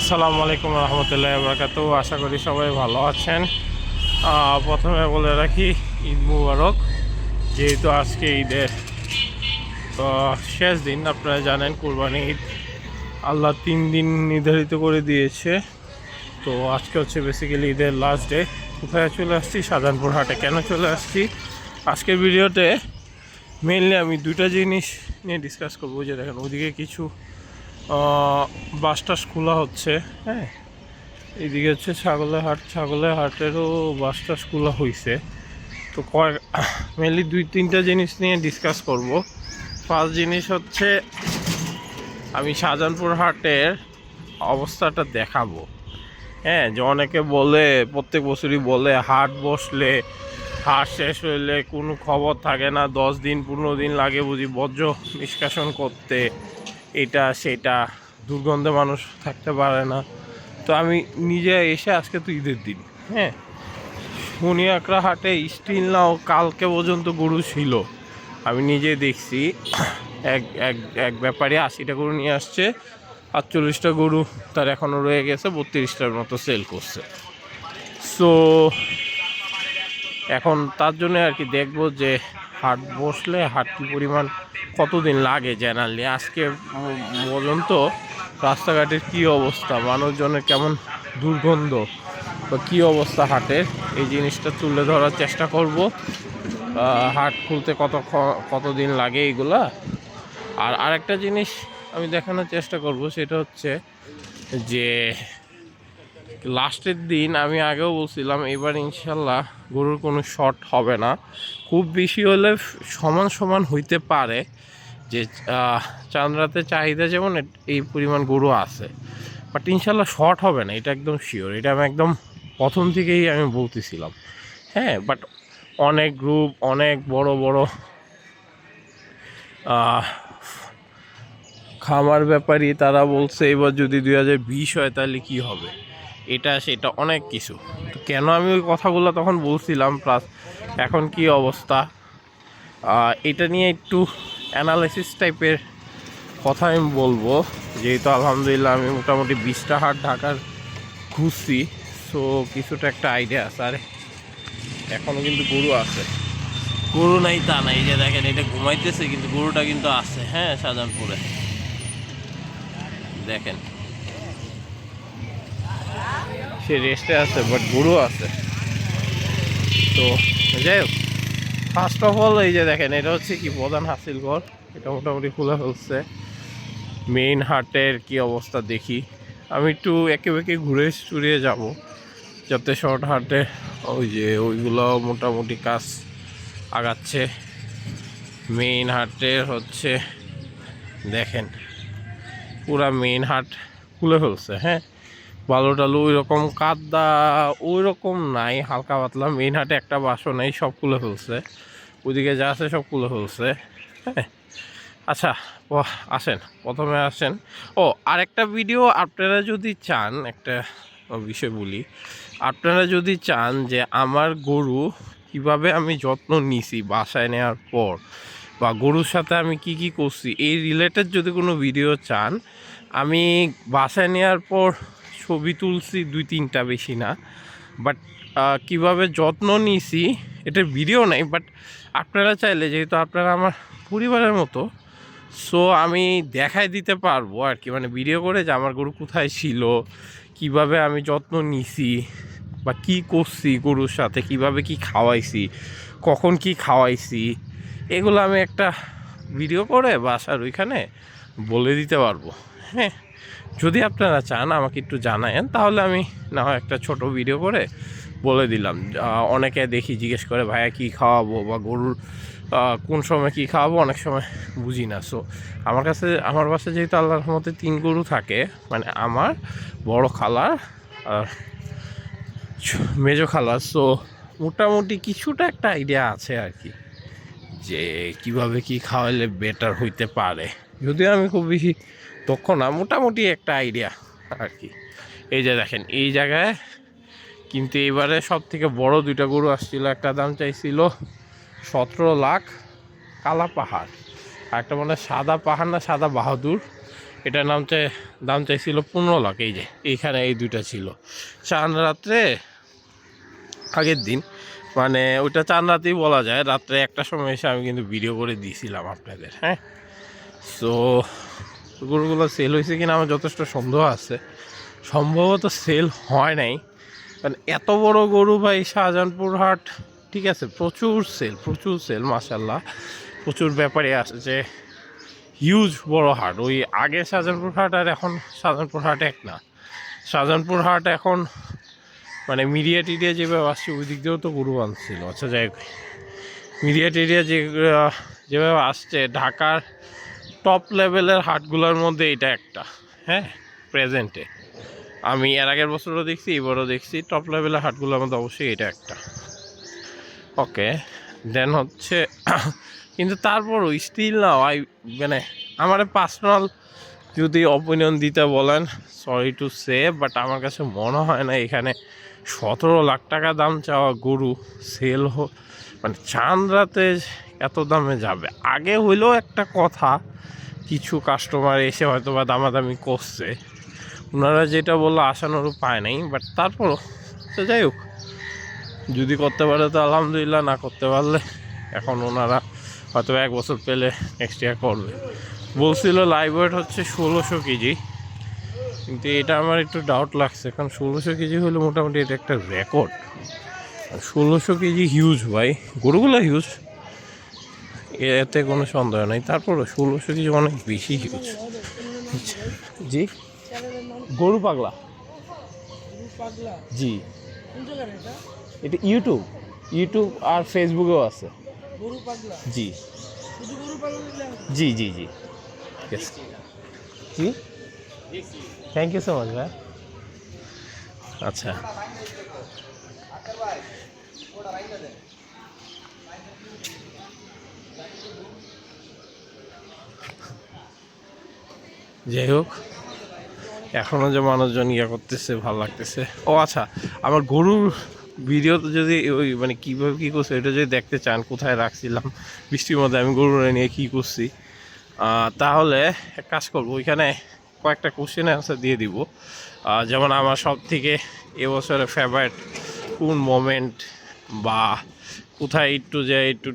আসসালামু আলাইকুম রহমতুল্লাহ বরকাতু। আশা করি সবাই ভালো আছেন। প্রথমে বলে রাখি ঈদ মুবারক। যেহেতু আজকে ঈদের শেষ দিন, আপনারা জানেন কুরবানি ঈদ আল্লাহ 3 দিন নির্ধারিত করে দিয়েছে। তো আজকে হচ্ছে বেসিক্যালি ঈদের লাস্ট ডে। কোথায় চলে আসছি? শাহজাহানপুর হাটে। কেন চলে আসছি আজকের ভিডিওতে? মেইনলি আমি দুইটা জিনিস নিয়ে ডিসকাস করবো। যে দেখেন ওইদিকে কিছু বাস টাস খোলা হচ্ছে, হ্যাঁ। এইদিকে হচ্ছে ছাগলের হাটেরও বাস টাস খোলা হয়েছে। তো মেনলি 2-3টা জিনিস নিয়ে ডিসকাস করব। ফার্স্ট জিনিস হচ্ছে আমি শাহজাহানপুর হাটের অবস্থাটা দেখাবো। হ্যাঁ, যে অনেকে বলে, প্রত্যেক বছরই বলে হাট বসলে, হাট শেষ হইলে কোনো খবর থাকে না, 10 দিন 15 দিন লাগে বুঝি বর্জ্য নিষ্কাশন করতে, এটা সেটা, দুর্গন্ধে মানুষ থাকতে পারে না। তো আমি নিজে এসে, আজকে তো ঈদের দিন, হ্যাঁ, মুনিয়াকড়া হাটে স্টিল নাও কালকে পর্যন্ত গরু ছিল। আমি নিজে দেখছি এক এক এক ব্যাপারে 80টা গরু নিয়ে আসছে, 48টা গরু তার এখনও রয়ে গেছে, 32টার মতো সেল করছে। সো এখন তার জন্য আর কি দেখবো যে হাট বসলে হাট কি পরিমাণ, কতদিন লাগে জেনারেলি। আজকে পর্যন্ত রাস্তাঘাটের কী অবস্থা, মানুষজনের কেমন দুর্গন্ধ বা কী অবস্থা হাটের, এই জিনিসটা তুলে ধরার চেষ্টা করব। হাট খুলতে কতদিন লাগে এইগুলা। আর আরেকটা জিনিস আমি দেখানোর চেষ্টা করব, সেটা হচ্ছে যে লাস্টের দিন আমি আগেও বলছিলাম এবার ইনশাল্লাহ গরুর কোনো শর্ট হবে না। খুব বেশি হলে সমান সমান হইতে পারে, যে চাঁদরাতে চাহিদা যেমন এই পরিমাণ গরু আছে, বাট ইনশাল্লাহ শর্ট হবে না, এটা একদম শিওর। এটা আমি একদম প্রথম থেকেই আমি বলতেছিলাম, হ্যাঁ। বাট অনেক গ্রুপ, অনেক বড় বড় খামার ব্যাপারী তারা বলছে এবার যদি 2020 হয় তাহলে কি হবে, এটা সেটা অনেক কিছু। তো কেন আমি ওই কথাগুলো তখন বলছিলাম, প্লাস এখন কি অবস্থা, এটা নিয়ে একটু অ্যানালাইসিস টাইপের কথা আমি বলবো। যেহেতু আলহামদুলিল্লাহ আমি মোটামুটি 20টা হাট ঢাকার ঘুরছি, সো কিছুটা একটা আইডিয়া আছে। আর এখনও কিন্তু গরু আছে, গরু নাই তা নাই, যে দেখেন এটা ঘুমাইতেছে কিন্তু গরুটা কিন্তু আছে, হ্যাঁ। শাহজাহানপুরে দেখেন সে রেস্টে আছে, বাট গরু আছে। তো যাই হোক, ফার্স্ট অফ অল এই যে দেখেন এটা হচ্ছে কি প্রধান হাসিল ঘর, এটা মোটামুটি খুলে ফেলছে। মেইন হাটের কি অবস্থা দেখি, আমি একটু একে বেঁকে ঘুরে চুরিয়ে যাব, যাতে শর্ট হাটে ওই যে ওইগুলো মোটামুটি কাজ আগাচ্ছে। মেইন হাটের হচ্ছে দেখেন পুরা মেইন হাট খুলে ফেলছে, হ্যাঁ। বালু টালু ওই রকম কাদা ওই রকম নাই, হালকা পাতলা। মেইন হাটে একটা বাসও নেই, সব খুলে ফেলছে। ওইদিকে যা আছে সব খুলে ফেলছে, হ্যাঁ। আচ্ছা আসেন, প্রথমে আসেন। আরেকটা ভিডিও আপনারা যদি চান, একটা বিষয় বলি, আপনারা যদি চান যে আমার গরু কিভাবে আমি যত্ন নিছি বাসায় নেওয়ার পর, বা গরুর সাথে আমি কি কি করছি, এই রিলেটেড যদি কোনো ভিডিও চান, আমি বাসায় নেওয়ার পর ছবি তুলছি 2-3টা, বেশি না। বাট কিভাবে যত্ন নিছি এটার ভিডিও নেই, বাট আপনারা চাইলে, যেহেতু আপনারা আমার পরিবারের মতো, সো আমি দেখাই দিতে পারবো আর কি, মানে ভিডিও করে, যে আমার গরু কোথায় ছিল, কিভাবে আমি যত্ন নিছি, বা কি করছি গরুর সাথে, কিভাবে কি খাওয়াইছি, কখন কি খাওয়াইছি, এগুলো আমি একটা ভিডিও করে বাসার ওইখানে বলে দিতে পারবো, হ্যাঁ। যদি আপনারা চান আমাকে একটু জানায়েন, তাহলে আমি না হয় একটা ছোট ভিডিও করে বলে দিলাম। অনেকে দেখি জিজ্ঞেস করে ভাইয়া কী খাওয়াবো, বা গরুর কোন সময় কী খাওয়াবো, অনেক সময় বুঝি না। সো আমার বাসায় যেহেতু আল্লাহর রহমতে 3 গরু থাকে, মানে আমার বড় খালার আর মেজো খালার, সো মোটামুটি কিছুটা একটা আইডিয়া আছে আর কি, যে কিভাবে কি খাওয়ালে বেটার হইতে পারে। যদিও আমি খুব বেশি দক্ষ না, মোটামুটি একটা আইডিয়া আর কি। এই যে দেখেন এই জায়গায় কিন্তু এবারে সব থেকে বড় 2টা গরু আসছিল, একটা দাম চাইছিল 17 লাখ, কালা পাহাড়, আর একটা মানে সাদা পাহাড় না সাদা বাহাদুর, এটার দাম চাইছিল 15 লাখ। এই যে এইখানে এই দুইটা ছিল চাঁদ রাত্রে আগের দিন, মানে ওইটা চাঁদ রাতেই বলা যায়, রাত্রে একটা সময় এসে আমি কিন্তু ভিডিও করে দিয়েছিলাম আপনাদের। হ্যাঁ, সো গরুগুলো সেল হয়েছে কিনা আমার যথেষ্ট সন্দেহ আছে, সম্ভবত সেল হয় নাই, কারণ এত বড় গরু ভাই শাহজাহানপুর হাট, ঠিক আছে, প্রচুর সেল মাশাল্লাহ, প্রচুর ব্যাপারে আসছে, হিউজ বড় হাট। ওই আগে শাহজাহানপুর হাট আর এখন শাহজাহানপুর হাট এক না। শাহজাহানপুর হাট এখন মানে মিডিয়া টিডিয়া যেভাবে আসছে ওই দিক দিয়েও তো গরু আনছিল। আচ্ছা যাই হোক, মিডিয়া টিডিয়া যেভাবে আসছে, ঢাকার টপ লেভেলের হাটগুলোর মধ্যে এটা একটা। হ্যাঁ, প্রেজেন্টে আমি এর আগের বছরও দেখছি, এবারও দেখছি, টপ লেভেলের হাটগুলোর মধ্যে অবশ্যই এটা একটা। ওকে, দেন হচ্ছে কিন্তু তারপরও স্টিল না, মানে আমার পার্সোনাল যদি অপিনিয়ন দিতে বলেন, সরি টু সে, বাট আমার কাছে মনে হয় না এখানে 17 লাখ টাকা দাম চাওয়া গরু সেল মানে চাঁদ রাতে এত দামে যাবে। আগে হইলেও একটা কথা, কিছু কাস্টমার এসে হয়তো বা দামাদামি করছে, ওনারা যেটা বললো আশানুরূপ পায় নাই, বাট তারপরও তো যাই হোক, যদি করতে পারে তো আলহামদুলিল্লাহ, না করতে পারলে এখন ওনারা হয়তো 1 বছর পেলে নেক্সট ইয়ার করবে। বলছিল লাইভ ওয়েট হচ্ছে 1600 কেজি, কিন্তু এটা আমার একটু ডাউট লাগছে, কারণ 1600 কেজি হলে মোটামুটি এটা একটা রেকর্ড। 1600 কেজি হিউজ ভাই, গরুগুলো হিউজ, এতে কোনো সন্দেহ নেই, তারপরও 1600 কেজি অনেক বেশি হিউজ। জি, গরু পাগলা, জি, এটা ইউটিউব আর ফেসবুকেও আছে। জি জি জি জি জি, থ্যাংক ইউ সো মাচ ভাই। আচ্ছা, যাই হোক, এখনও যে মানুষজন ইয়ে করতেছে, ভালো লাগতেছে। ও আচ্ছা, আমার গরুর ভিডিও তো যদি ওই মানে কীভাবে কী করছে এটা যদি দেখতে চান, কোথায় রাখছিলাম বৃষ্টির মধ্যে আমি গরুরা নিয়ে কী করছি, তাহলে এক কাজ করবো, ওইখানে কয়েকটা কোশ্চেনের আনসার দিয়ে দিব। যেমন আমার সব থেকে এবছরের ফেভারিট কোন মোমেন্ট, বা কোথায় একটু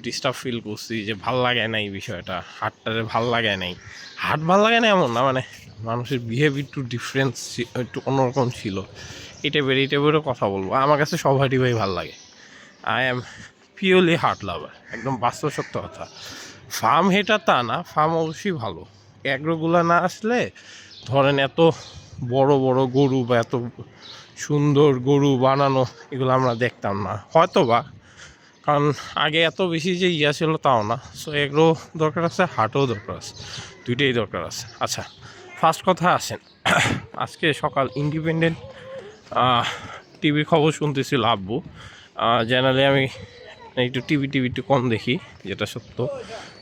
ডিস্টার্ব ফিল করছি, যে ভাল লাগে না এই বিষয়টা, হাটটারে ভাল লাগে নাই, হাট ভাল লাগে না এমন না, মানে মানুষের বিহেভ একটু ডিফারেন্স, একটু অন্যরকম ছিল, এই টাইপেরও কথা বলবো। আমার কাছে সব হাটই ভাই ভাল লাগে, আই অ্যাম পিওরলি হার্ট লাভার, একদম বাস্তব সত্য কথা। ফার্ম হেটার তা না, ফার্ম অবশ্যই ভালো, অ্যাগ্রোগুলো না আসলে ধরেন এত বড় বড় গরু বা এত সুন্দর গরু বানানো এগুলো আমরা দেখতাম না হয়তো বা, কারণ আগে এত বেশি যে ইয়া ছিল তাও না। সো এগ্রো দরকার আছে, হাটও দরকার আছে, দুইটাই দরকার আছে। আচ্ছা, ফার্স্ট কথা আসেন, আজকে সকাল ইন্ডিপেন্ডেন্ট টিভির খবর শুনতেছিল আব্বু। জেনারেলি আমি একটু টিভি একটু কম দেখি, যেটা সত্য,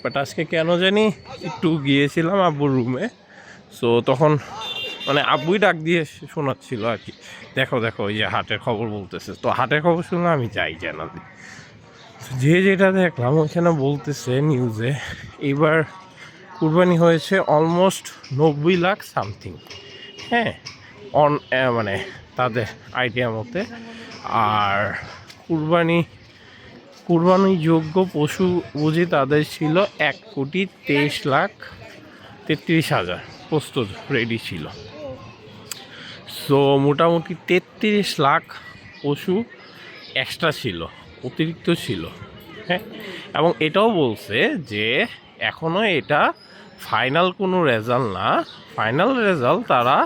বাট আজকে কেন জানি একটু গিয়েছিলাম আব্বুর রুমে। সো তখন মানে আব্বুই ডাক দিয়ে শোনাচ্ছিল আর কি, দেখো ওই যে হাটের খবর বলতেছে, তো হাটের খবর শুনলে আমি যাই জেনারেলি। যেটা দেখলাম ওইখানে বলতেছে নিউজে, এবার কুরবানি হয়েছে অলমোস্ট 90 লাখ সামথিং। হ্যাঁ, মানে তাদের আইডিয়া মতে। আর কুরবানিযোগ্য পশু বুঝি তাদের ছিল 1,23,33,000 প্রস্তুত রেডি ছিল। সো মোটামুটি 33 লাখ পশু এক্সট্রা ছিল, অতিরিক্ত ছিল। হ্যাঁ, এবং এটাও বলছে যে এখনও এটা ফাইনাল কোনো রেজাল্ট না, ফাইনাল রেজাল্ট তারা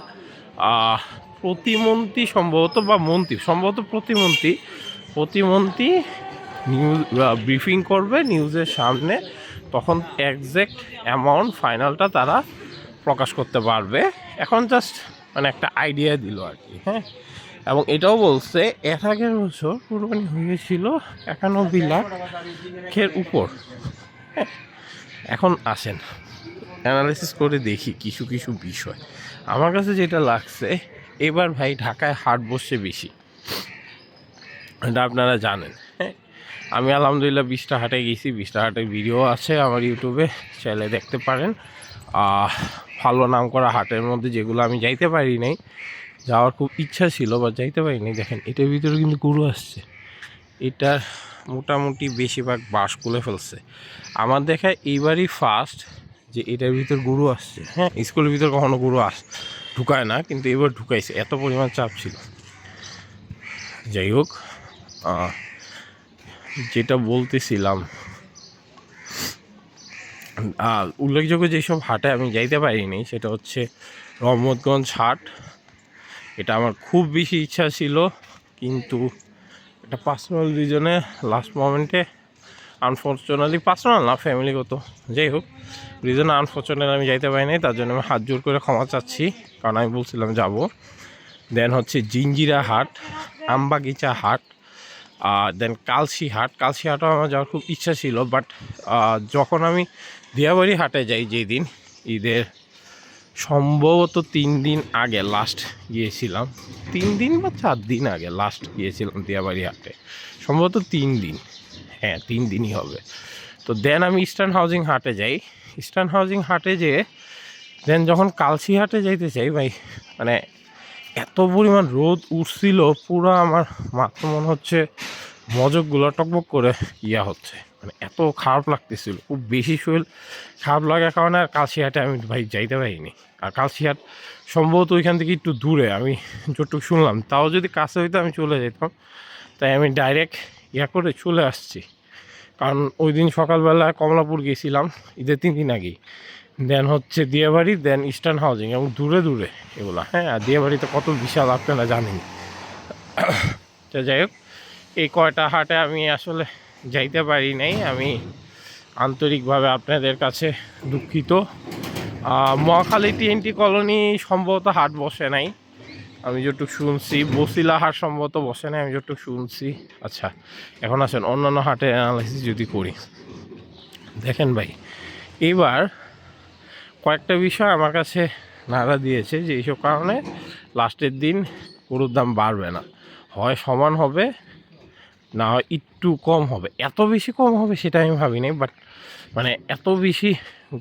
প্রতিমন্ত্রী সম্ভবত বা মন্ত্রী সম্ভবত প্রতিমন্ত্রী নিউজ ব্রিফিং করবে নিউজের সামনে, তখন একজ্যাক্ট অ্যামাউন্ট ফাইনালটা তারা প্রকাশ করতে পারবে। এখন জাস্ট মানে একটা আইডিয়া দিল আর কি। হ্যাঁ, এবং এটাও বলছে এর আগের বছর কুরবানি হয়েছিল 91 লাখের উপর। হ্যাঁ, এখন আসেন অ্যানালাইসিস করে দেখি কিছু বিষয়। আমার কাছে যেটা লাগছে, এবার ভাই ঢাকায় হাট বসছে বেশি, এটা আপনারা জানেন। হ্যাঁ, আমি আলহামদুলিল্লাহ 20টা হাটে গেছি, 20টা হাটের ভিডিও আছে আমার ইউটিউবে, চাইলে দেখতে পারেন। ভালো নাম করা হাটের মধ্যে যেগুলো আমি যাইতে পারি নাই, যাওয়ার খুব ইচ্ছা ছিল বা যাইতে পারি নাই। দেখেন এটার ভিতরে কিন্তু গরু আসছে, এটার মোটামুটি বেশিরভাগ বাঁশ খুলে ফেলছে। আমার দেখা এইবারই ফার্স্ট যে এটার ভিতর গরু আসছে। হ্যাঁ, স্কুলের ভিতর কখনো গরু ঢুকায় না, কিন্তু এবার ঢুকাইছে, এত পরিমাণ চাপ ছিল। যাই হোক, যেটা বলতেছিলাম, উল্লেখযোগ্য যেসব হাটে আমি যাইতে পারিনি সেটা হচ্ছে রহমতগঞ্জ হাট। এটা আমার খুব বেশি ইচ্ছা ছিল, কিন্তু এটা পার্সোনাল রিজনে লাস্ট মোমেন্টে আনফর্চুনেটলি, পার্সোনাল না ফ্যামিলিগত, যাই হোক রিজনে আনফর্চুনেট আমি যাইতে পারিনি। তার জন্য আমি হাত জোর করে ক্ষমা চাচ্ছি, কারণ আমি বলছিলাম যাব। দেন হচ্ছে জিঞ্জিরা হাট, আমবাগিচা হাট, দেন কালসি হাটও আমার যাওয়ার খুব ইচ্ছা ছিল। বাট যখন আমি দিয়াবাড়ি হাটে যাই, যেই দিন ঈদের সম্ভবত 3 দিন আগে লাস্ট গিয়েছিলাম, 3 দিন বা 4 দিন আগে লাস্ট গিয়েছিলাম দিয়াবাড়ি হাটে, সম্ভবত 3 দিন, হ্যাঁ 3 দিনই হবে। তো দেন আমি ইস্টার্ন হাউজিং হাটে যাই। ইস্টার্ন হাউজিং হাটে যেয়ে দেন যখন কালসি হাটে যাইতে চাই, ভাই মানে এত পরিমাণ রোদ উঠছিল, পুরো আমার মাথা মনে হচ্ছে মজকগুলো টকবক করে হচ্ছে, মানে এত খারাপ লাগতেছিল, খুব বেশি শরীর খারাপ লাগার কারণে আর কালসি হাটে আমি ভাই যাইতে পারিনি। আর কালসি হাট সম্ভবত ওইখান থেকে একটু দূরে, আমি যতটুকু শুনলাম, তাও যদি কাছে হইতো আমি চলে যেতাম, তাই আমি ডাইরেক্ট করে চলে আসছি। কারণ ওই দিন সকালবেলায় কমলাপুর গেছিলাম ঈদের 3 দিন আগেই, দেন হচ্ছে দিয়াবাড়ি, দেন ইস্টার্ন হাউজিং, এবং দূরে দূরে এগুলো। হ্যাঁ, আর দিয়াবাড়িতে কত বিশাল আপনারা জানেন। তো যাই হোক, এই কয়টা হাটে আমি আসলে যাইতে পারি নাই, আমি আন্তরিকভাবে আপনাদের কাছে দুঃখিত। মহাখালী TNT কলোনি সম্ভবত হাট বসে নাই, আমি যতটুকু শুনছি। বসিলা হাট সম্ভবত বসে নাই, আমি যতটুকু শুনছি। আচ্ছা, এখন আসেন অন্যান্য হাটের অ্যানালাইসিস যদি করি। দেখেন ভাই, এইবার কয়েকটা বিষয় আমার কাছে নাড়া দিয়েছে, যে এইসব কারণে লাস্টের দিন গরুর দাম বাড়বে না, হয় সমান হবে, না হয় একটু কম হবে। এত বেশি কম হবে সেটা আমি ভাবিনি, বাট মানে এত বেশি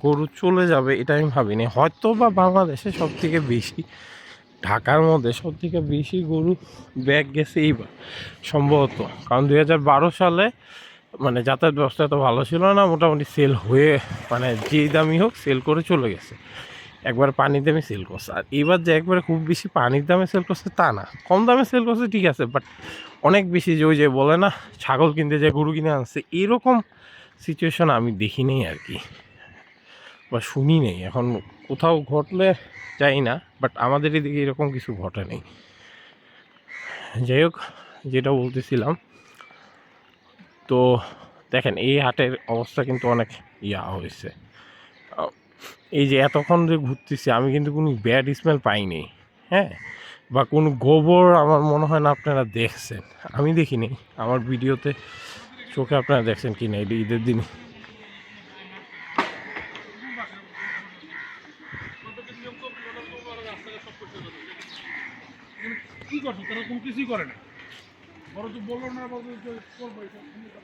গরু চলে যাবে এটা আমি ভাবিনি। হয়তো বা বাংলাদেশে সবথেকে বেশি, ঢাকার মধ্যে সবথেকে বেশি গরু ব্যাগ গেছে এইবার সম্ভবত, কারণ 2012 সালে মানে যাতায়াত ব্যবস্থা এত ভালো ছিল না, মোটামুটি সেল হয়ে মানে যেই দামই হোক সেল করে চলে গেছে, একবার পানির দামে সেল করছে। আর এবার যে একবারে খুব বেশি পানির দামে সেল করছে তা না, কম দামে সেল করছে ঠিক আছে, বাট অনেক বেশি, যে ওই যে বলে না ছাগল কিনতে যে গরু কিনে আনছে, এরকম সিচুয়েশন আমি দেখি নেই আর কি, বা শুনি নেই। এখন কোথাও ঘটলে যাই না, বাট আমাদের এদিকে এরকম কিছু ঘটে নেই। যাই হোক, যেটা বলতেছিলাম, তো দেখেন এই হাটের অবস্থা কিন্তু অনেক হয়েছে। এই যে এতক্ষণ যে ঘুরতেছি আমি কিন্তু কোনো ব্যাড স্মেল পাইনি, হ্যাঁ, বা কোনো গোবর আমার মনে হয় না আপনারা দেখছেন, আমি দেখিনি আমার ভিডিওতে, চোখে আপনারা দেখছেন কি না এটা ঈদের দিন।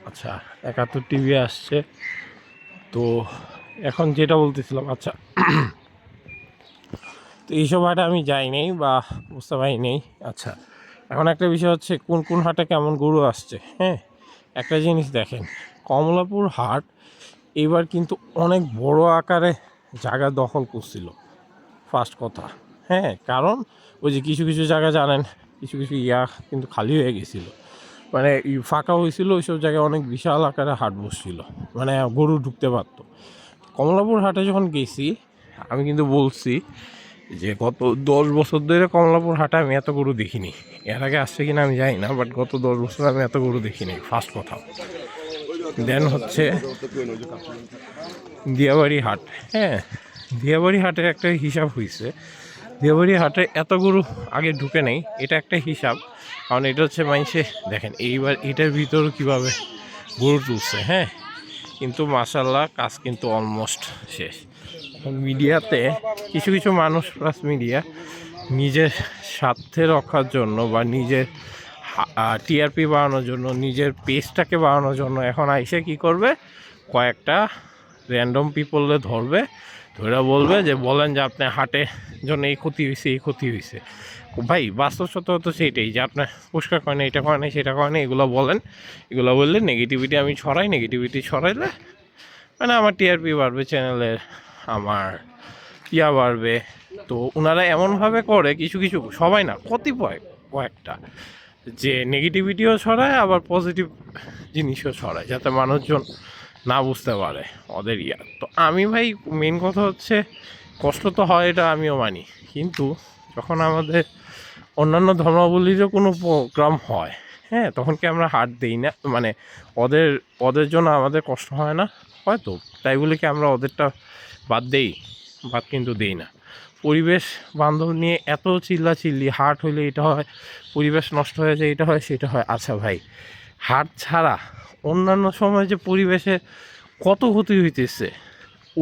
আচ্ছা, 71 টিভি আসছে। তো এখন যেটা বলতেছিলাম, আচ্ছা তো এইসব হাটে আমি যাই নাই বা বুঝতে পারি নেই। আচ্ছা, এখন একটা বিষয় হচ্ছে কোন কোন হাটে কেমন গরু আসছে। হ্যাঁ, একটা জিনিস দেখেন, কমলাপুর হাট এবার কিন্তু অনেক বড় আকারে জায়গা দখল করছিল, ফার্স্ট কথা। হ্যাঁ, কারণ ওই যে কিছু কিছু জায়গা জানেন, কিছু কিছু কিন্তু খালি হয়ে গেছিলো, মানে ফাঁকা হয়েছিল, ওইসব জায়গায় অনেক বিশাল আকারে হাট বসছিল, মানে গরু ঢুকতে পারতো। কমলাপুর হাটে যখন গেছি আমি কিন্তু বলছি যে গত 10 বছর ধরে কমলাপুর হাটে আমি এত গরু দেখিনি, এর আগে আসছে কিনা আমি জানি না, বাট গত 10 বছর আমি এত গরু দেখিনি, ফার্স্ট কথা। দেন হচ্ছে দিয়াবাড়ি হাট। হ্যাঁ, দিয়াবাড়ি হাটের একটা হিসাব হয়েছে, দিয়াবাড়ি হাটে এত গরু আগে ঢুকে নেই, এটা একটা হিসাব। কারণ এটা হচ্ছে মানুষে দেখেন এইবার এটার ভিতরে কীভাবে গরু তুলছে। হ্যাঁ, কিন্তু মাশাআল্লাহ কাজ কিন্তু অলমোস্ট শেষ। মিডিয়াতে কিছু কিছু মানুষ প্লাস মিডিয়া নিজের স্বার্থে রক্ষার জন্য বা নিজের টিআরপি বাড়ানোর জন্য, নিজের পেজটাকে বাড়ানোর জন্য এখন আইসে কি করবে, কয়েকটা র্যান্ডম পিপলে ধরবে, তো এরা বলবে যে বলেন যে আপনার হাটের জন্য এই ক্ষতি হয়েছে এই ক্ষতি হয়েছে। ভাই বাস্তব সত্য তো সেইটাই যে আপনার পরিষ্কার করে না, এটা করে না, সেটা করে না, এগুলো বলেন। এগুলো বললে নেগেটিভিটি আমি ছড়াই, নেগেটিভিটি ছড়াইলে মানে আমার টিআরপি বাড়বে চ্যানেলের, আমার ইয়া বাড়বে। তো ওনারা এমনভাবে করে কিছু কিছু, সবাই না, কতিপয় কয়েকটা, যে নেগেটিভিটিও ছড়ায় আবার পজিটিভ জিনিসও ছড়ায় যাতে মানুষজন না বুঝতে পারে ওদের ইয়া। তো আমি ভাই মেন কথা হচ্ছে কষ্ট তো হয়, এটা আমিও মানি, কিন্তু যখন আমাদের অন্যান্য ধর্মাবলীরও কোনো প্রোগ্রাম হয়, হ্যাঁ, তখন কি আমরা হাত দিই না? মানে ওদের ওদের জন্য আমাদের কষ্ট হয় না? হয়তো, তাই বলে কি আমরা ওদেরটা বাদ দেই? বাদ কিন্তু দেই না। পরিবেশ বান্ধব নিয়ে এত চিল্লাচিল্লি, হাট হইলে এটা হয়, পরিবেশ নষ্ট হয়ে যায়, এটা হয় সেটা হয়। আচ্ছা ভাই, হাট ছাড়া অন্যান্য সময় যে পরিবেশে কত ক্ষতি হইতেছে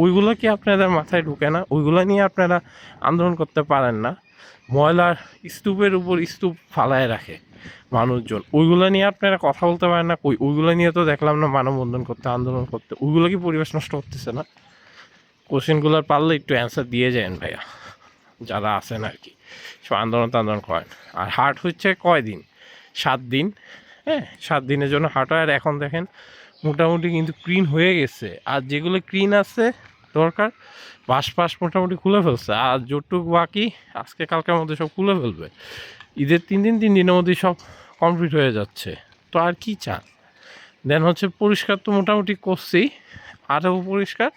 ওইগুলো কি আপনাদের মাথায় ঢুকে না? ওইগুলো নিয়ে আপনারা আন্দোলন করতে পারেন না? ময়লার স্তূপের উপর স্তূপ ফালায় রাখে মানুষজন, ওইগুলো নিয়ে আপনারা কথা বলতে পারেন না? কই, ওইগুলো নিয়ে তো দেখলাম না মানববন্ধন করতে, আন্দোলন করতে। ওইগুলো কি পরিবেশ নষ্ট করতেছে না? কোশ্চেনগুলোর পারলে একটু অ্যান্সার দিয়ে যান ভাইয়া, যারা আছেন আর কি, সব আন্দোলন করেন। আর হাট হচ্ছে কয়দিন? 7 দিন। হ্যাঁ, 7 দিনের জন্য হাট হয়। আর এখন দেখেন মোটামুটি কিন্তু ক্লিন হয়ে গেছে। আর যেগুলো ক্লিন আছে দরকার, বাস মোটামুটি খুলে ফেলছে। আর যতটুকু বাকি আজকে কালকের মধ্যে সব খুলে ফেলবে। ঈদের 3 দিনের মধ্যেই সব কমপ্লিট হয়ে যাচ্ছে। তো আর কি চান? দেন হচ্ছে পরিষ্কার তো মোটামুটি করছি, আরও পরিষ্কার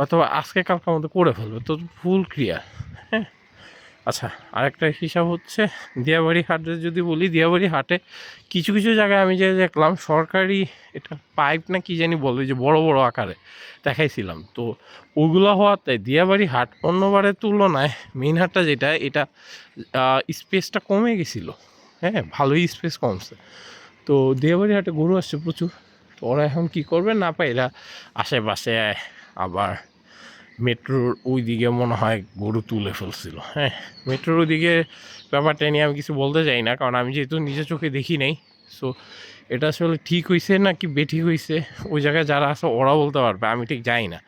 অথবা আজকে কালকের মধ্যে করে ফেলবে, তো ফুল ক্লিয়ার। হ্যাঁ, আচ্ছা, আরেকটা হিসাব হচ্ছে দিয়াবাড়ি হাটে যদি বলি, দিয়াবাড়ি হাটে কিছু কিছু জায়গায় আমি যে দেখলাম সরকারি এটা পাইপ না কি জানি বলে, যে বড় বড় আকারে দেখাইছিলাম, তো ওগুলো হওয়াতে দিয়াবাড়ি হাট অন্যবারের তুলনায় মেইন হাটটা যেটা, এটা স্পেসটা কমে গেছিলো। হ্যাঁ, ভালোই স্পেস কমছে। তো দিয়াবাড়ি হাটে গরু আসছে প্রচুর। তো ওরা এখন কী করবে না পায়, এরা আশেপাশে আবার মেট্রোর ওই দিকে মনে হয় গরু তুলে ফেলছিল। হ্যাঁ, মেট্রোর ওই দিকে ব্যাপারটা নিয়ে আমি কিছু বলতে চাই না, কারণ আমি যেহেতু নিজের চোখে দেখি নাই। সো এটা আসলে ঠিক হয়েছে না কি বেঠিক হয়েছে, ওই জায়গায় যারা আছে ওরা বলতে পারবে, আমি ঠিক যাই না।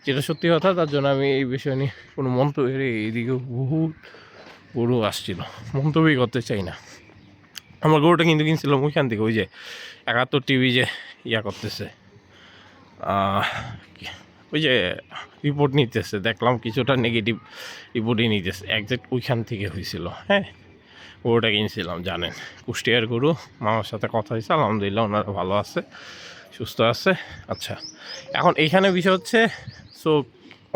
যেটা সত্যি কথা, তার জন্য আমি এই বিষয় নিয়ে কোনো মন্তব্য, এইদিকে বহুত গরু আসছিল, মন্তব্যই করতে চাই না। আমার গরুটা কিন্তু কিনছিলাম ওইখান থেকে, ওই যে 71 টিভি যে ইয়া করতেছে, ওই যে রিপোর্ট নিতেছে, দেখলাম কিছুটা নেগেটিভ রিপোর্টই নিতেছে, একজ্যাক্ট ওইখান থেকে হয়েছিল। হ্যাঁ, গরুটা কিনছিলাম জানেন, কুষ্টিয়ার গরু। মামার সাথে কথা হয়েছে, আলহামদুলিল্লাহ ওনারা ভালো আছে, সুস্থ আছে। আচ্ছা, এখন এইখানে বিষয় হচ্ছে, সো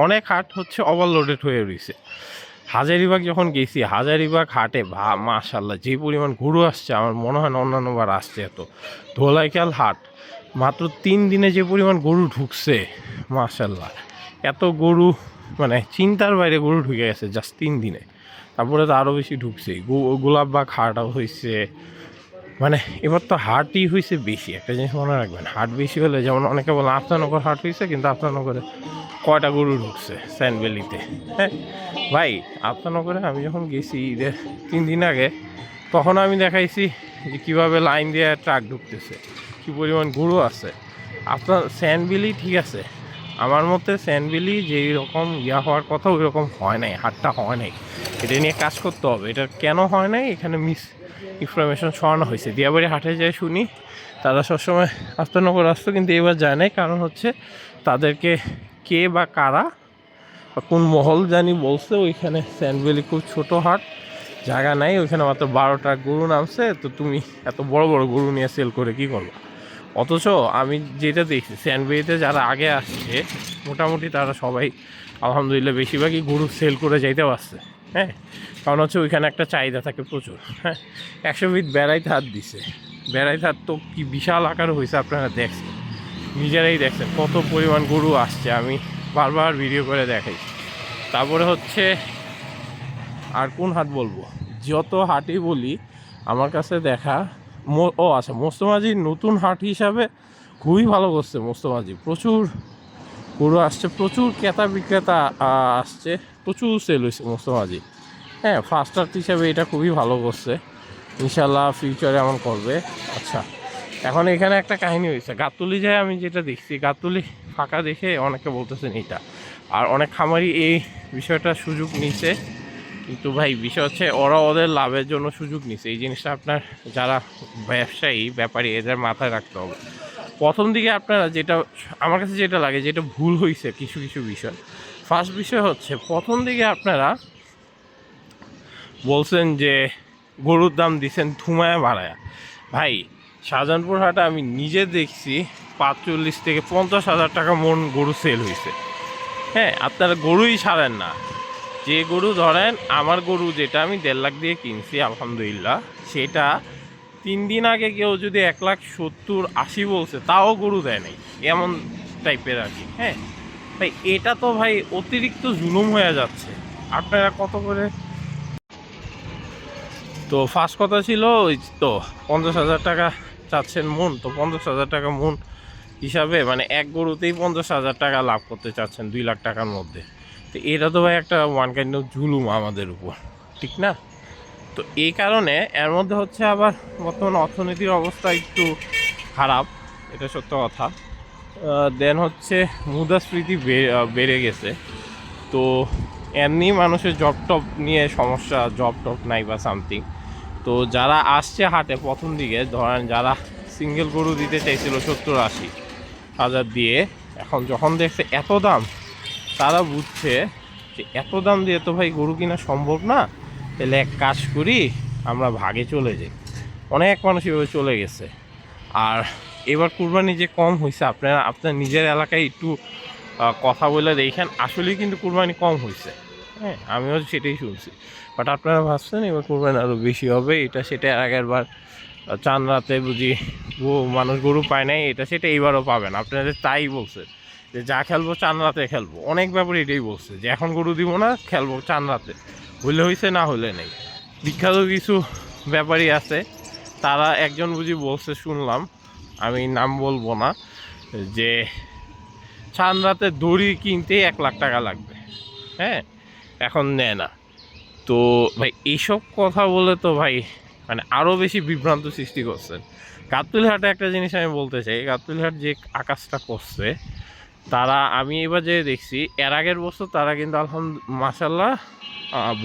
অনেক হাট হচ্ছে ওভারলোডেড হয়ে রয়েছে। হাজারিবাগ যখন গেছি, হাজারিবাগ হাটে মাশাল্লাহ যে পরিমাণ গরু আসছে, আমার মনে হয় না অন্যান্যবার আসছে এত। ধোলাইখাল হাট মাত্র 3 দিনে যে পরিমাণ গরু ঢুকছে, মাশাল্লাহ, এত গরু মানে চিন্তার বাইরে গরু ঢুকে গেছে জাস্ট 3 দিনে। তারপরে তো আরও বেশি ঢুকছে। গোলাপবাগ হাটও হয়েছে, মানে এবার তো হাটই হয়েছে বেশি। একটা জিনিস মনে রাখবেন, হাট বেশি হলে, যেমন অনেকে বলে আফতানগর হাট হয়েছে, কিন্তু আফতানগরে কয়টা গরু ঢুকছে স্যান্ডভ্যালিতে? হ্যাঁ ভাই, আফতানগরে আমি যখন গেছি ঈদের 3 দিন আগে, তখন আমি দেখাইছি যে কীভাবে লাইন দিয়ে ট্রাক ঢুকতেছে, কী পরিমাণ গরু আছে। আপনার স্যান্ডভ্যালি ঠিক আছে, আমার মতে স্যান্ডভ্যালি যেই রকম ইয়া হওয়ার কথা ওই রকম হয় নাই, হাটটা হয় নাই। এটা নিয়ে কাজ করতে হবে, এটা কেন হয় নাই, এখানে মিস ইনফরমেশন ছড়ানো হয়েছে। দিয়াবাড়ি হাটে যায় শুনি তারা সবসময় আফতানগর আসতো, কিন্তু এবার যায় নাই। কারণ হচ্ছে তাদেরকে কে বা কারা বা কোন মহল জানি বলছে ওইখানে স্যান্ডভ্যালি খুব ছোটো হাট, জায়গা নাই, ওইখানে মাত্র 12টা গরু নামছে, তো তুমি এত বড় বড় গরু নিয়ে সেল করে কী করবো? অথচ আমি যেটা দেখছি স্যান্ডভ্যালিতে যারা আগে আসছে মোটামুটি তারা সবাই আলহামদুলিল্লাহ বেশিরভাগই গরু সেল করে যাইতে পারছে। হ্যাঁ, কারণ হচ্ছে ওইখানে একটা চাহিদা থাকে প্রচুর। হ্যাঁ, 100 ফিট বেড়াইতে হাত দিছে, বেড়াইতে হাত তো কি বিশাল আকার হয়েছে, আপনারা দেখছেন, নিজেরাই দেখছেন কত পরিমাণ গরু আসছে, আমি বারবার ভিডিও করে দেখাই। তারপরে হচ্ছে আর কোন হাট বলবো, যত হাটই বলি আমার কাছে দেখা, ও আচ্ছা, মোস্তমাজির নতুন হাট হিসাবে খুবই ভালো করছে মোস্তমাজি, প্রচুর গরু আসছে, প্রচুর ক্রেতা বিক্রেতা আসছে, প্রচুর সেল হয়েছে মোস্তমাজি। হ্যাঁ, ফার্স্ট হাট হিসাবে এটা খুবই ভালো করছে, ইনশাল্লাহ ফিউচারে এমন করবে। আচ্ছা, এখন এখানে একটা কাহিনী হয়েছে, গাবতলী যায় আমি যেটা দেখছি, গাবতলী ফাঁকা দেখে অনেকে বলতেছেন এটা, আর অনেক খামারি এই বিষয়টা সুযোগ নিছে, কিন্তু ভাই বিষয় হচ্ছে ওরা ওদের লাভের জন্য সুযোগ নিছে। এই জিনিসটা আপনার যারা ব্যবসায়ী ব্যাপারী এদের মাথায় রাখতে হবে। প্রথম দিকে আপনারা যেটা আমার কাছে যেটা লাগে যেটা ভুল হয়েছে কিছু কিছু বিষয়, ফার্স্ট বিষয় হচ্ছে প্রথম দিকে আপনারা বলছেন যে গরুর দাম দিচ্ছেন ধুমায় বাড়ায়। ভাই শাহজাহানপুর হাটে আমি নিজে দেখছি 45 থেকে 50 হাজার টাকা মন গরু সেল হয়েছে। হ্যাঁ, আপনারা গরুই ছাড়েন না। যে গরু ধরেন আমার গরু যেটা আমি 1.5 লাখ দিয়ে কিনছি আলহামদুলিল্লাহ, সেটা 3 দিন আগে কেউ যদি 1,70,80 বলছে তাও গরু দেয় নাই, এমন টাইপের আর কি। হ্যাঁ ভাই, এটা তো ভাই অতিরিক্ত জুলুম হয়ে যাচ্ছে। আপনারা কত করে, তো ফার্স্ট কথা ছিল ওই তো 50,000 টাকা চাচ্ছেন মন, তো 50,000 টাকা মন হিসাবে মানে এক গরুতেই 50,000 টাকা লাভ করতে চাচ্ছেন 2 লাখ টাকার মধ্যে। তো এটা তো ভাই একটা ওয়ান কাইন্ড অফ জুলুম আমাদের উপর, ঠিক না? তো এই কারণে এর মধ্যে হচ্ছে আবার বর্তমান অর্থনীতির অবস্থা একটু খারাপ, এটা সত্য কথা। দেন হচ্ছে মুদ্রাস্ফীতি বেড়ে গেছে। তো এমনি মানুষের জব টপ নিয়ে সমস্যা, জব টপ নাই বা সামথিং। তো যারা আসছে হাটে প্রথম দিকে ধরেন যারা সিঙ্গেল গরু দিতে চাইছিল 70-80 হাজার দিয়ে, এখন যখন দেখছে এত দাম, তারা বুঝছে যে এত দাম দিয়ে তো ভাই গরু কিনা সম্ভব না, তাহলে এক কাজ করি আমরা ভাগে চলে যাই। অনেক মানুষ এভাবে চলে গেছে। আর এবার কুরবানি যে কম হয়েছে, আপনারা আপনার নিজের এলাকায় একটু কথা বলে দেখেন, আসলেই কিন্তু কুরবানি কম হয়েছে। হ্যাঁ, আমিও সেটাই শুনছি। বাট আপনারা ভাবছেন এবার কুরবানি আরও বেশি হবে, এটা সেটা আগের বার চান রাতে বুঝি মানুষ গরু পায় নাই, এটা সেটা এইবারও পাবেন। আপনাদের তাই বলছে যে যা খেলবো চান রাতে খেলবো, অনেক ব্যাপারে এটাই বলছে যে এখন গরু দিব না, খেলবো চান রাতে, হইলে হয়েছে না হলে নেই। বিখ্যাত কিছু ব্যাপারী আছে, তারা একজন বুঝি বলছে শুনলাম, আমি নাম বলবো না, যে চান রাতে দড়ি কিনতে 1 লাখ টাকা লাগবে। হ্যাঁ, এখন নেয় না। তো ভাই এইসব কথা বলে তো ভাই মানে আরও বেশি বিভ্রান্ত সৃষ্টি করছেন। গাবতলী হাটে একটা জিনিস আমি বলতে চাই, গাবতলী হাট যে আকাশটা করছে তারা, আমি এবার যে দেখছি এর আগের বছর তারা কিন্তু মাশাল্লাহ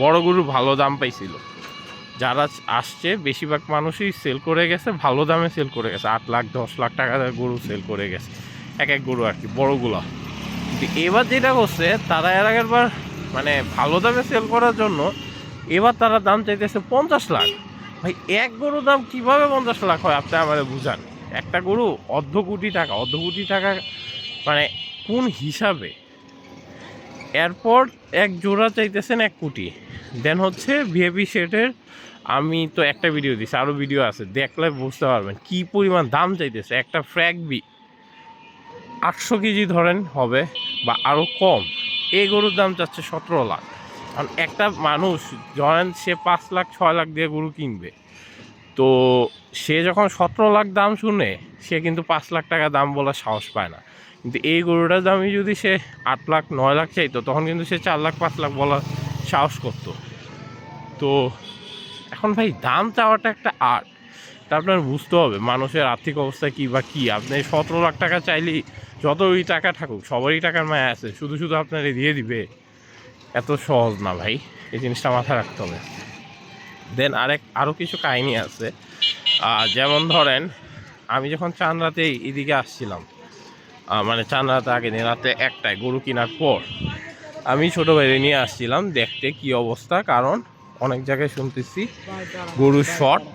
বড় গরুর ভালো দাম পাইছিল। যারা আসছে বেশিরভাগ মানুষই সেল করে গেছে, ভালো দামে সেল করে গেছে, 8 লাখ 10 লাখ টাকার গরু সেল করে গেছে এক এক গরু আর কি, বড়গুলো। কিন্তু এবার যেটা করছে তারা এর আগের বার মানে ভালো দামে সেল করার জন্য এবার তারা দাম চাইতেছে 50 লাখ। ভাই এক গরুর দাম কীভাবে 50 লাখ হয় আপনি আমাদের বুঝান। একটা গরু অর্ধ কোটি টাকা মানে কোন হিসাবে? এরপর এক জোড়া চাইতেছেন 1 কোটি। দেন হচ্ছে ভিআইপি সেটের, আমি তো একটা ভিডিও দিছি, আরও ভিডিও আছে, দেখলে বুঝতে পারবেন কী পরিমাণ দাম চাইতেছে। একটা ফ্র্যাগবি 800 কেজি ধরেন হবে বা আরও কম, এই গরুর দাম চাচ্ছে 17 লাখ। কারণ একটা মানুষ ধরেন সে 5 লাখ 6 লাখ দিয়ে গরু কিনবে, তো সে যখন 17 লাখ দাম শুনে সে কিন্তু 5 লাখ টাকা দাম বলার সাহস পায় না। কিন্তু এই গরুটার দামই যদি সে 8 লাখ 9 লাখ চাইতো, তখন কিন্তু সে 4 লাখ 5 লাখ বলার সাহস করতো। তো এখন ভাই দাম চাওয়াটা একটা আর্ট, তা আপনার বুঝতে হবে মানুষের আর্থিক অবস্থা কী বা কী। আপনি 17 লাখ টাকা চাইলেই যতই টাকা থাকুক, সবারই টাকার মায়া আছে, শুধু শুধু আপনারে দিয়ে দিবে, এত সহজ না ভাই, এই জিনিসটা মাথায় রাখতে হবে। দেন আরও কিছু কাহিনী আছে, যেমন ধরেন আমি যখন চান রাতে এদিকে আসছিলাম, মানে চান রাতে আগে দিন রাতে 1টায় গরু কেনার পর আমি ছোটো ভাইরে নিয়ে আসছিলাম দেখতে কি অবস্থা, কারণ অনেক জায়গায় শুনতেছি গরু শর্ট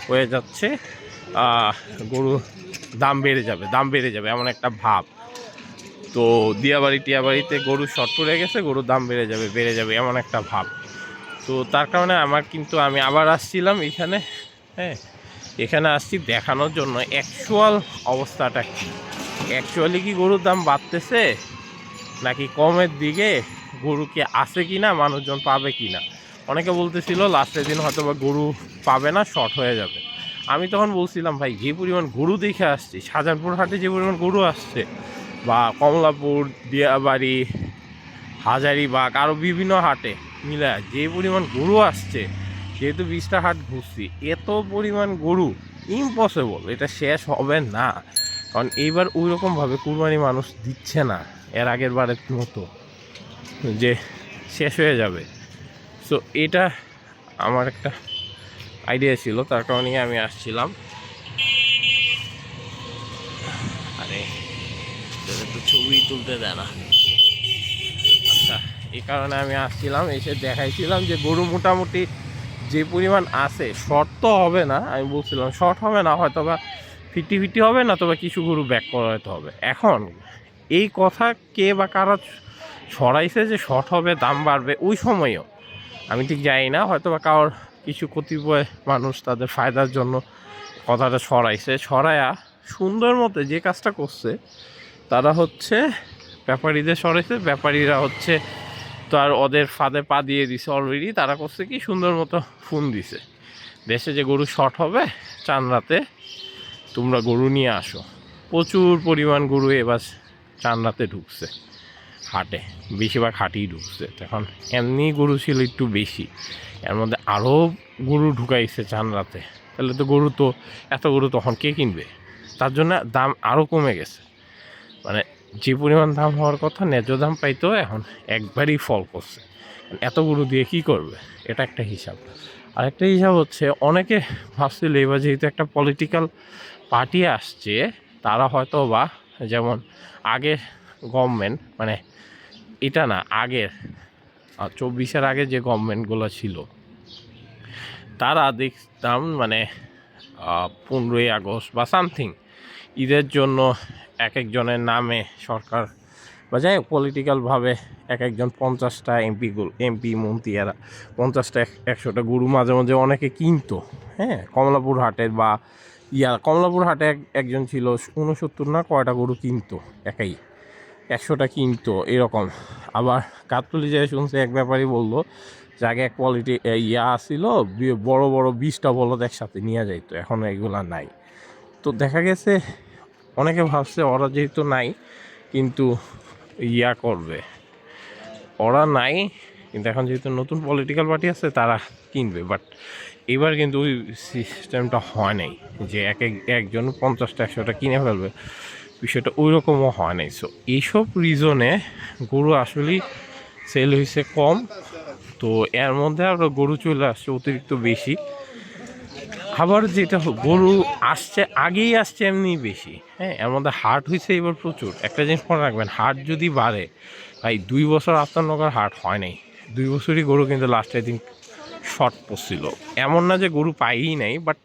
হয়ে যাচ্ছে, গরু দাম বেড়ে যাবে এমন একটা ভাব। তো টিয়াবাড়িতে গরু শর্ট পড়ে গেছে, গরুর দাম বেড়ে যাবে এমন একটা ভাব। তো তার কারণে আমি আবার আসছিলাম এখানে। হ্যাঁ, এখানে আসছি দেখানোর জন্য অ্যাকচুয়াল অবস্থাটা কী, অ্যাকচুয়ালি কি গরুর দাম বাড়তেছে নাকি কমের দিকে, গরু কি আছে কি না, মানুষজন পাবে কি না। অনেকে বলতেছিল লাস্টের দিন হয়তো বা গরু পাবে না, শর্ট হয়ে যাবে। আমি তখন বলছিলাম ভাই যে পরিমাণ গরু দেখে আসছি, শাহজাহানপুর হাটে যে পরিমাণ গরু আসছে, বা কমলাপুর, দিয়াবাড়ি, হাজারিবাগ আরও বিভিন্ন হাটে মিলে যে পরিমাণ গরু আসছে, যেহেতু 20টা হাট ঘুরছি, এত পরিমাণ গরু ইম্পসিবল, এটা শেষ হবে না। কারণ এইবার ওই রকমভাবে কুরবানি মানুষ দিচ্ছে না এর আগের বারের মতো। যে শেষ হয়ে যাবে। সো এটা আমার একটা আইডিয়া ছিল, তার কারণেই আমি আসছিলাম। আরে তো ছবি তুলতে দেয় না। আচ্ছা, এই কারণে আমি আসছিলাম, এসে দেখাইছিলাম যে গরু মোটামুটি যে পরিমাণ আছে, শর্ট তো হবে না, আমি বলছিলাম শর্ট হবে না, হয়তো বা 50-50 হবে না, তবে কিছু গরু ব্যাক করাতে হবে। এখন এই কথা কে বা কারা ছড়াইছে যে শর্ট হবে, দাম বাড়বে, ওই সময়ও আমি ঠিক জানি না, হয়তো বা কারোর কিছু কতিপয় মানুষ তাদের ফায়দার জন্য কথাটা ছড়াইছে। ছড়ায়া সুন্দর মতো যে কাজটা করছে, তারা হচ্ছে ব্যাপারীদের ছড়াইছে, ব্যাপারীরা হচ্ছে তো আর ওদের ফাঁদে পা দিয়ে দিছে অলরেডি। তারা করছে কি, সুন্দর মতো ফোন দিছে দেশে যে গরু শর্ট হবে, চান রাতে তোমরা গরু নিয়ে আসো। প্রচুর পরিমাণ গরু এবার চান রাতে ঢুকছে হাটে, বেশিরভাগ হাটেই ঢুকছে। এখন এমনি গরু ছিল একটু বেশি, এর মধ্যে আরও গরু ঢুকাইছে চান রাতে, তাহলে তো গরু তো এত গরু তখন কে কিনবে? তার জন্য দাম আরও কমে গেছে। মানে যে পরিমাণ দাম হওয়ার কথা, ন্যায্য দাম পাইতো, এখন একবারই ফল করছে। এত গরু দিয়ে কী করবে? এটা একটা হিসাব। আর একটা হিসাব হচ্ছে, অনেকে ভাবছিল এবার যেহেতু একটা পলিটিক্যাল পার্টি আসছে, তারা হয়তো বা যেমন আগে গভর্নমেন্ট, মানে এটা না, আগের 24-এর আগে যে গভর্নমেন্টগুলো ছিল, তারা দেখতাম মানে 15ই আগস্ট বা সামথিং ঈদের জন্য এক একজনের নামে সরকার বা যাই হোক পলিটিক্যালভাবে এক একজন 50টা এমপি মন্ত্রী এরা 50টা 100টা গরু মাঝে মাঝে অনেকে কিনতো। হ্যাঁ, কমলাপুর হাটে বা কমলাপুর হাটে একজন ছিল 69 না কয়টা গরু কিনতো, একাই 100টা কিনতো এরকম। আবার গাবতলী যায় শুনছে এক ব্যাপারই বললো যে আগে এক ছিল, বড় বড় 20টা বলদ একসাথে নিয়ে যাইতো, এখন এগুলা নাই। তো দেখা গেছে অনেকে ভাবছে ওরা যেহেতু নাই কিন্তু করবে, ওরা নাই কিন্তু এখন যেহেতু নতুন পলিটিক্যাল পার্টি আছে তারা কিনবে। বাট এবার কিন্তু ওই সিস্টেমটা হয় নাই যে একজন 50টা 100টা কিনে ফেলবে, বিষয়টা ওই রকমও হয় নাই। সো এইসব রিজনে গরু আসলেই সেল হয়েছে কম। তো এর মধ্যে আরও গরু চলে আসছে অতিরিক্ত বেশি। আবার যেটা গরু আসছে আগেই আসছে এমনি বেশি। হ্যাঁ, এর মধ্যে হাট হয়েছে এবার প্রচুর। একটা জিনিস মনে রাখবেন, হাট যদি বাড়ে, ভাই 2 বছর আফতারনগর হাট হয় নাই, 2 বছরই গরু কিন্তু লাস্টের দিন শর্ট পড়ছিল। এমন না যে গরু পাইই নাই, বাট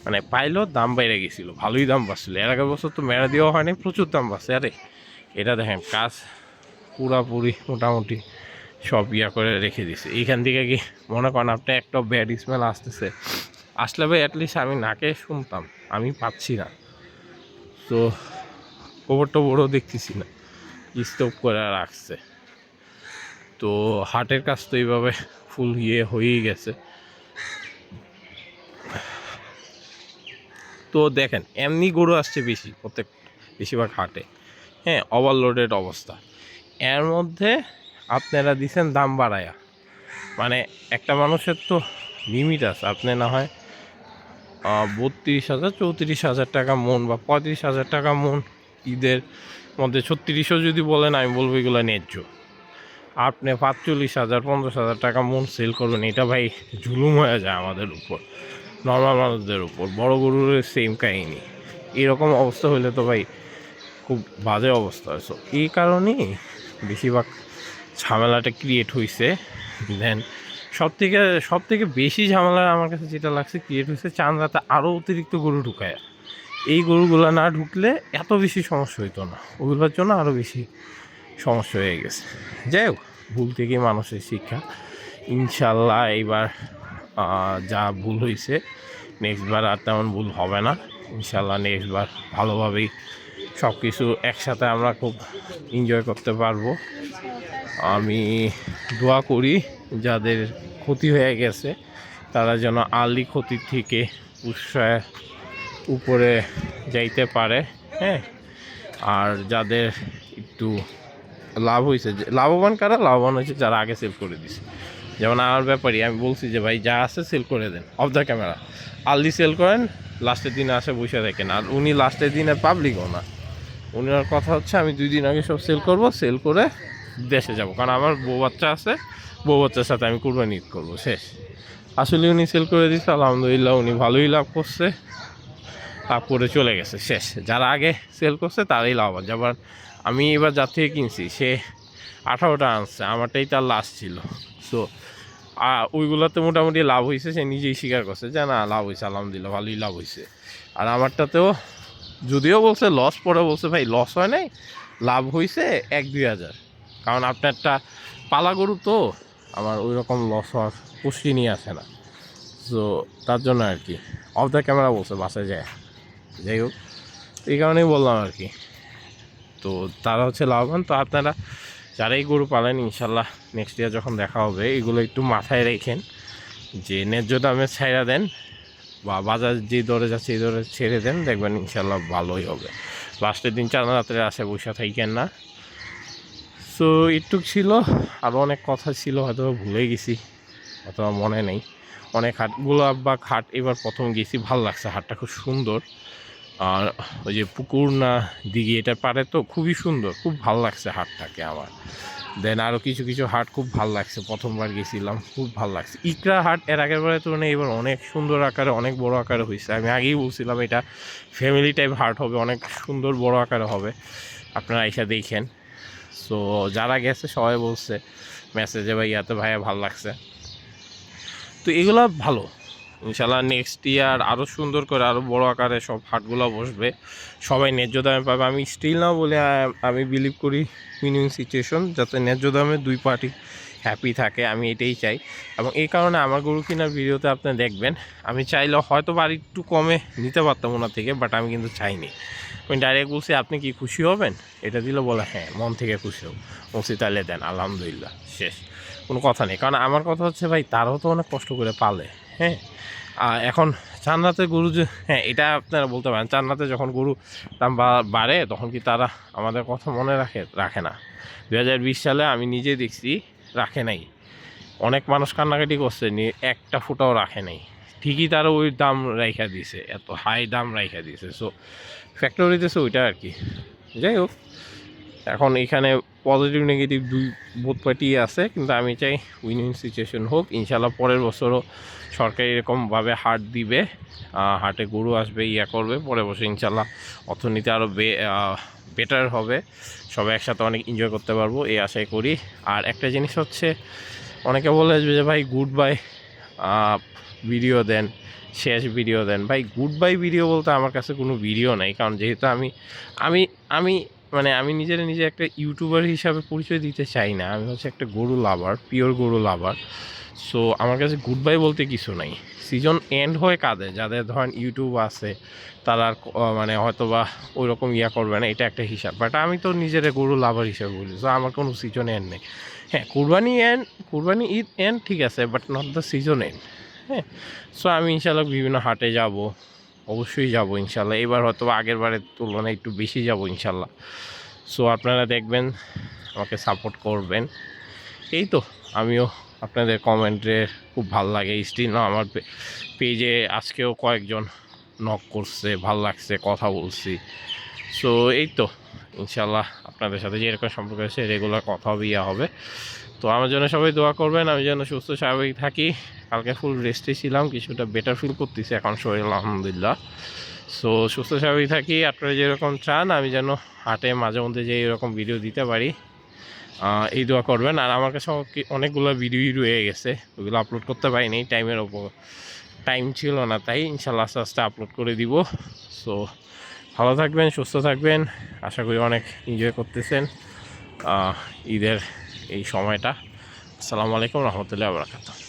মানে পাইলেও দাম বেড়ে গেছিলো, ভালোই দাম বাড়ছিল। এর আগের বছর তো মেরা দেওয়া হয়নি, প্রচুর দাম বাড়ছে। আরে এটা দেখেন কাজ পুরাপুরি মোটামুটি সব করে রেখে দিছে। এইখান থেকে কি মনে করেন আপনি একটা ব্যাড স্মেল আসতেছে, আসলে ভাই অ্যাটলিস্ট আমি নাকে শুনতাম, আমি পাচ্ছি না। তো গোবরটা বড় দেখতেছি না, স্টপ করে রাখছে। তো হাটের কাজ তো এইভাবে ফুল হয়েই গেছে। তো দেখেন এমনি গরু আসছে বেশি বেশিরভাগ হাটে। হ্যাঁ, ওভারলোডেড অবস্থা। এর মধ্যে আপনারা দিচ্ছেন দাম বাড়ায়া। মানে একটা মানুষের তো লিমিট আছে। আপনি না হয় 32,000 34,000 টাকা মন বা 35,000 টাকা মন ঈদের মধ্যে 3600 যদি বলেন, আমি বলবো এগুলো ন্যায্য। আপনি 45,000 50,000 টাকা মন সেল করবেন, এটা ভাই জুলুম হয়ে যায় আমাদের উপর, নর্মাল মানুষদের উপর। বড় গরুর সেম কাহিনি। এরকম অবস্থা হলে তো ভাই খুব বাজে অবস্থা হয়। সো এই কারণেই বেশিরভাগ ঝামেলাটা ক্রিয়েট হয়েছে। দেন সব থেকে বেশি ঝামেলা আমার কাছে যেটা লাগছে ক্রিয়েট হয়েছে, চাঁদ রাতে আরও অতিরিক্ত গরু ঢুকায়। এই গরুগুলো না ঢুকলে এত বেশি সমস্যা হইতো না, ওগুলোর জন্য আরও বেশি সমস্যা হয়ে গেছে। যাই হোক, ভুল থেকেই মানুষের শিক্ষা। ইনশাল্লাহ এইবার যা ভুল হয়েছে নেক্সটবার আর তেমন ভুল হবে না। ইনশাল্লাহ নেক্সটবার ভালোভাবেই সব কিছু একসাথে আমরা খুব এনজয় করতে পারবো। আমি দোয়া করি যাদের ক্ষতি হয়ে গেছে তারা যেন আর্লি ক্ষতির থেকে উৎসাহ উপরে যাইতে পারে। হ্যাঁ, আর যাদের একটু লাভ হয়েছে, লাভবান কারা? লাভবান হয়েছে যারা আগে সেল করে দিছে। যেমন আমার ব্যাপারই আমি বলছি যে ভাই যা আছে সেল করে দেন of the camera, early sale করেন, লাস্টের দিনে আসে বসে দেখেন। আর উনি লাস্টের দিনে পাবলিকও না, উনার কথা হচ্ছে আমি 2 দিন আগে সব সেল করব, সেল করে দেশে যাব, কারণ আমার বউ বাচ্চা আছে, বউ বাচ্চার সাথে আমি কুরবানি ঈদ করবো, শেষ। আসলে উনি সেল করে দিচ্ছে, আলহামদুলিল্লাহ উনি ভালোই লাভ করছে, লাভ করে চলে গেছে, শেষ। যারা আগে সেল করছে তারাই লাভবান। যেমন আমি এবার যার থেকে কিনছি সে 18টা আনছে, আমারটাই তার লাস্ট ছিল। সো ওইগুলোতে মোটামুটি লাভ হয়েছে, সে নিজেই স্বীকার করছে যে না লাভ হয়েছে, আলহামদুলিল্লাহ ভালোই লাভ হয়েছে। আর আমারটাতেও যদিও বলছে লস, পরে বলছে ভাই লস হয় নাই, লাভ হয়েছে 1-2 হাজার, কারণ আপনারটা পালা গরু তো আমার ওই রকম লস হওয়ার পুষ্টি নিয়ে আসে না। সো তার জন্য আর কি অফ দ্য ক্যামেরা বলছে বাসায় যায়, যাই হোক এই কারণেই বললাম আর কি। তো তারা হচ্ছে লাভবান। তো আপনারা যারা এই গরু পালেন ইনশাল্লাহ নেক্সট ইয়ার যখন দেখা হবে এগুলো একটু মাথায় রেখেন, যে ন্যায্য দামে ছাইড়া দেন বা বাজার যে দরে যাচ্ছে এই দরে ছেড়ে দেন, দেখবেন ইনশাল্লাহ ভালোই হবে। লাস্টের দিন চাঁদা রাত্রে আসে বসে থাকেন না। সো একটুক ছিল, আরও অনেক কথা ছিল হয়তো ভুলে গেছি অথবা মনে নেই। অনেক হাট, গোলাপবাগ হাট এবার প্রথম গেছি, ভালো লাগছে, হাটটা খুব সুন্দর। আর ওই যে পুকুর না দিঘি এটার পারে তো খুবই সুন্দর, খুব ভালো লাগছে হাটটাকে আমার। দেন আরও কিছু কিছু হাট খুব ভালো লাগছে, প্রথমবার গেছিলাম খুব ভালো লাগছে। ইকরা হাট এর আগের বারের তুলনায় এবার অনেক সুন্দর আকারে, অনেক বড় আকারে হয়েছে। আমি আগেই বলছিলাম এটা ফ্যামিলি টাইপ হাট হবে, অনেক সুন্দর বড় আকারে হবে, আপনারা এসে দেখেন। সো যারা গেছে সবাই বলছে মেসেজে ভাই ইয়াতে ভাইয়া ভালো লাগছে। তো এগুলো ভালো, ইনশাল্লাহ নেক্সট ইয়ার আরও সুন্দর করে আরও বড় আকারে সব হাটগুলো বসবে, সবাই ন্যায্য দামে পাবে। আমি স্টিল না বলে আমি বিলিভ করি উইন সিচুয়েশন, যাতে ন্যায্য দামে দুই পার্টি হ্যাপি থাকে, আমি এটাই চাই। এবং এই কারণে আমার গরু কেনার ভিডিওতে আপনি দেখবেন আমি চাইলে হয়তো বা একটু কমে নিতে পারতাম ওনার থেকে, বাট আমি কিন্তু চাইনি। আমি ডাইরেক্ট বলছি আপনি কি খুশি হবেন, এটা দিলে বলে হ্যাঁ মন থেকে খুশি হব, বলছি তাহলে দেন, আলহামদুলিল্লাহ, শেষ, কোনো কথা নেই। কারণ আমার কথা হচ্ছে ভাই তারাও তো অনেক কষ্ট করে পালে, হ্যাঁ। এখন চান্নাতে গরু যে, হ্যাঁ এটা আপনারা বলতে পারেন, চান্নাতে যখন গরু দাম বাড়ে তখন কি তারা আমাদের কথা মনে রাখে না? 2020 সালে আমি নিজে দেখছি রাখে নাই, অনেক মানুষ কান্নাকাটি করছে, একটা ফুটাও রাখে নাই, ঠিকই তারা ওই দাম রাইখা দিছে, এত হাই দাম রাইখা দিছে। সো ফ্যাক্টর হইতেছে ওইটা আর কি। যাই হোক, এখন এখানে পজিটিভ নেগেটিভ দুই বোথ পার্টি আছে, কিন্তু আমি চাই উইন উইন সিচুয়েশন হোক। ইনশাল্লাহ পরের বছরও সরকার এরকমভাবে হাট দিবে, হাটে গরু আসবে, ইয়া করবে, পরের বছর ইনশাল্লাহ অর্থনীতি আরও বেটার হবে, সবাই একসাথে অনেক এনজয় করতে পারবো এই আশাই করি। আর একটা জিনিস হচ্ছে অনেকে বলে যে ভাই গুড বাই ভিডিও দেন, শেষ ভিডিও দেন। ভাই গুড বাই ভিডিও বলতে আমার কাছে কোনো ভিডিও নাই, কারণ যেহেতু আমি নিজে একটা ইউটিউবার হিসাবে পরিচয় দিতে চাই না, আমি হচ্ছে একটা গরু লাভার, পিওর গরু লাভার। সো আমার কাছে গুড বাই বলতে কিছু নাই। সিজন এন্ড হয় কাদের, যাদের ধরেন ইউটিউব আছে তারা মানে হয়তো বা ওই রকম ইয়া করবে না, এটা একটা হিসাব। বাট আমি তো নিজের গরু লাভার হিসাবে বলি, সো আমার কোনো সিজন এন্ড নেই। হ্যাঁ কুরবানি ঈদ এন্ড ঠিক আছে, but not the season and, হ্যাঁ। সো আমি ইনশাল্লাহ বিভিন্ন হাটে যাব, অবশ্যই যাব ইনশাল্লাহ, এবার হয়তো আগের বারের তুলনায় একটু বেশি যাব ইনশাল্লাহ। সো আপনারা দেখবেন, আমাকে সাপোর্ট করবেন, এই তো। আমিও আপনাদের কমেন্টে খুব ভালো লাগে, স্টিল না আমার পেজে আজকেও কয়েকজন নক করছে, ভাল লাগছে, কথা বলছি। সো এই তো, ইনশাল্লাহ আপনাদের সাথে যেরকম সম্পর্ক আছে রেগুলার কথা হবে, ইয়া হবে। তো আমার জন্য সবাই দোয়া করবেন, আমি যেন সুস্থ স্বাভাবিক থাকি। কালকে ফুল রেস্টে ছিলাম, কিছুটা বেটার ফিল করতেছি এখন শরীর, আলহামদুলিল্লাহ। সো সুস্থ স্বাভাবিক থাকি, আপনারা যেরকম চান আমি যেন হাটে মাঝে মধ্যে যে এরকম ভিডিও দিতে পারি, এই দোয়া করবেন। আর আমার কাছে অনেকগুলো ভিডিও রয়ে গেছে, ওইগুলো আপলোড করতে পারিনি, টাইম ছিল না, তাই ইনশাল্লাহ আস্তে আস্তে আপলোড করে দিব। সো ভালো থাকবেন, সুস্থ থাকবেন, আশা করি অনেক এনজয় করতেছেন ঈদের এই সময়টা। আসসালামু আলাইকুম রহমতুল্লাহি ওয়া বারাকাতুহু।